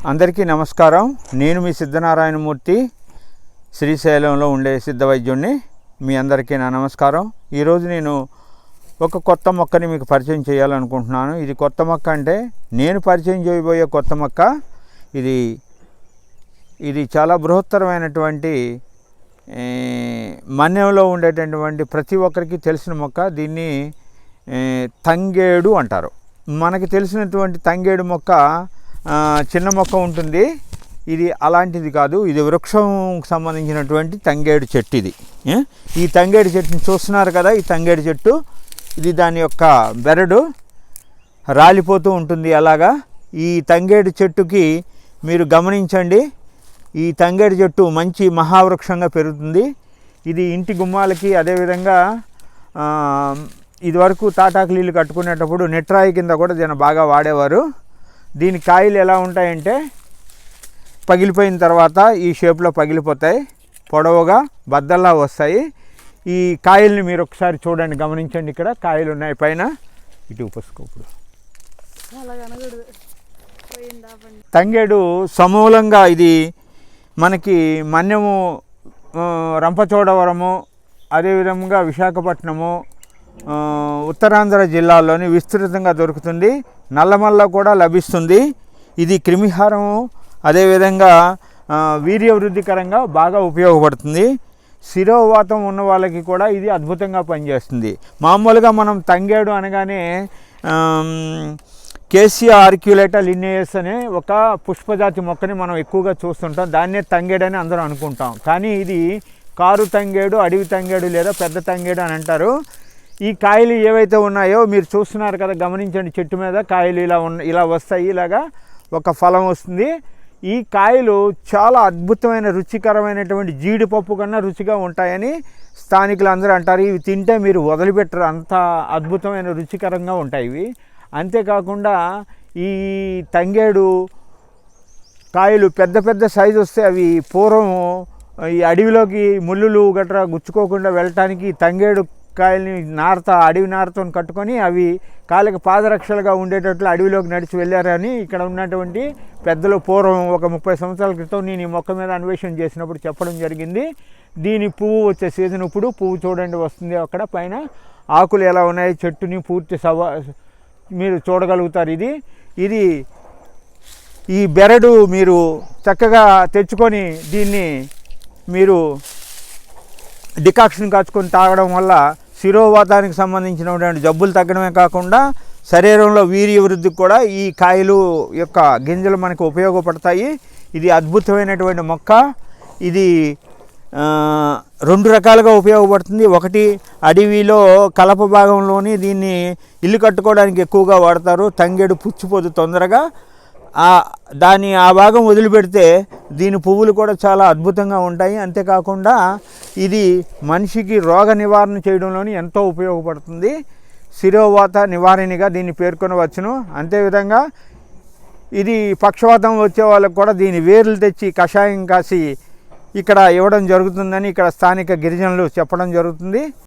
అందరికీ నమస్కారం. నేను మీ సిద్ధనారాయణమూర్తి, శ్రీశైలంలో ఉండే సిద్ధ వైద్యుడిని. మీ అందరికీ నా నమస్కారం. ఈరోజు నేను ఒక కొత్త మొక్కని మీకు పరిచయం చేయాలనుకుంటున్నాను. ఇది కొత్త మొక్క అంటే నేను పరిచయం చేయబోయే కొత్త మొక్క. ఇది చాలా బృహత్తరమైనటువంటి మన్యంలో ఉండేటటువంటి ప్రతి ఒక్కరికి తెలిసిన మొక్క. దీన్ని తంగేడు అంటారు. మనకి తెలిసినటువంటి తంగేడు మొక్క చిన్న మొక్క ఉంటుంది. ఇది అలాంటిది కాదు. ఇది వృక్షంకి సంబంధించినటువంటి తంగేడు చెట్టు. ఈ తంగేడు చెట్టుని చూస్తున్నారు కదా. ఈ తంగేడు చెట్టు ఇది దాని యొక్క బెరడు రాలిపోతూ ఉంటుంది. అలాగా ఈ తంగేడు చెట్టుకి మీరు గమనించండి, ఈ తంగేడు చెట్టు మంచి మహావృక్షంగా పెరుగుతుంది. ఇది ఇంటి గుమ్మాలకి, అదేవిధంగా ఇదివరకు తాటాకు నీళ్ళు కట్టుకునేటప్పుడు నెట్రాయి కింద కూడా దీన్ని బాగా వాడేవారు. దీని కాయలు ఎలా ఉంటాయంటే పగిలిపోయిన తర్వాత ఈ షేప్లో పగిలిపోతాయి, పొడవుగా బద్దల్లా వస్తాయి. ఈ కాయల్ని మీరు ఒకసారి చూడండి, గమనించండి. ఇక్కడ కాయలు ఉన్నాయి పైన. ఇటు పుసుకోప్పుడు తంగేడు సమూలంగా ఇది మనకి మన్యము, రంపచోడవరము, అదేవిధంగా విశాఖపట్నము, ఉత్తరాంధ్ర జిల్లాల్లోని విస్తృతంగా దొరుకుతుంది. నల్లమల్ల కూడా లభిస్తుంది. ఇది క్రిమిహారము, అదేవిధంగా వీర్యవృద్ధికరంగా బాగా ఉపయోగపడుతుంది. శిరోవాతం ఉన్న వాళ్ళకి కూడా ఇది అద్భుతంగా పనిచేస్తుంది. మామూలుగా మనం తంగేడు అనగానే కేసియా ఆర్క్యులేటా లినియేస్ అనే ఒక పుష్పజాతి మొక్కని మనం ఎక్కువగా చూస్తుంటాం. దాన్నే తంగేడు అని అందరూ అనుకుంటాం. కానీ ఇది కారు తంగేడు, అడవి తంగేడు లేదా పెద్ద తంగేడు అని అంటారు. ఈ కాయలు ఏవైతే ఉన్నాయో మీరు చూస్తున్నారు కదా, గమనించండి. చెట్టు మీద కాయలు ఇలా వస్తాయి. ఇలాగా ఒక ఫలం వస్తుంది. ఈ కాయలు చాలా అద్భుతమైన రుచికరమైనటువంటి జీడిపప్పు కన్నా రుచిగా ఉంటాయని స్థానికులు అందరూ అంటారు. ఇవి తింటే మీరు వదిలిపెట్టరు, అంత అద్భుతమైన రుచికరంగా ఉంటాయి ఇవి. అంతేకాకుండా ఈ తంగేడు కాయలు పెద్ద పెద్ద సైజు వస్తే అవి పూర్వం ఈ అడవిలోకి ముళ్ళులు గట్రా గుచ్చుకోకుండా వెళ్ళటానికి తంగేడు కాయల్ని అడవి నారతో కట్టుకొని అవి కాళ్ళకి పాదరక్షలుగా ఉండేటట్లు అడవిలోకి నడిచి వెళ్ళారని ఇక్కడ ఉన్నటువంటి పెద్దలు పూర్వం ఒక 30 సంవత్సరాల క్రితం నేను ఈ మొక్క మీద అన్వేషణ చేసినప్పుడు చెప్పడం జరిగింది. దీని పువ్వు వచ్చే సీజన్ ఇప్పుడు. పువ్వు చూడండి వస్తుంది అక్కడ పైన. ఆకులు ఎలా ఉన్నాయి, చెట్టుని పూర్తి మీరు చూడగలుగుతారు. ఇది ఈ బెరడు మీరు చక్కగా తెచ్చుకొని దీన్ని మీరు డికాక్షన్ కాచుకొని తాగడం వల్ల శిరోవాతానికి సంబంధించినటువంటి జబ్బులు తగ్గడమే కాకుండా శరీరంలో వీర్య వృద్ధికి కూడా ఈ కాయలు యొక్క గింజలు మనకు ఉపయోగపడతాయి. ఇది అద్భుతమైనటువంటి మొక్క. ఇది 2 రకాలుగా ఉపయోగపడుతుంది. ఒకటి, అడవిలో కలప భాగంలోని దీన్ని ఇల్లు కట్టుకోవడానికి ఎక్కువగా వాడతారు. తంగేడు పుచ్చిపోదు తొందరగా. ఆ భాగం వదిలిపెడితే దీని పువ్వులు కూడా చాలా అద్భుతంగా ఉంటాయి. అంతేకాకుండా ఇది మనిషికి రోగ నివారణ చేయడంలోని ఎంతో ఉపయోగపడుతుంది. శిరోవాత నివారణగా దీన్ని పేర్కొనవచ్చును. అంతేవిధంగా ఇది పక్షవాతం వచ్చే వాళ్ళకు కూడా దీని వేర్లు తెచ్చి కషాయం కాసి ఇక్కడ ఇవ్వడం జరుగుతుందని ఇక్కడ స్థానిక గిరిజనులు చెప్పడం జరుగుతుంది.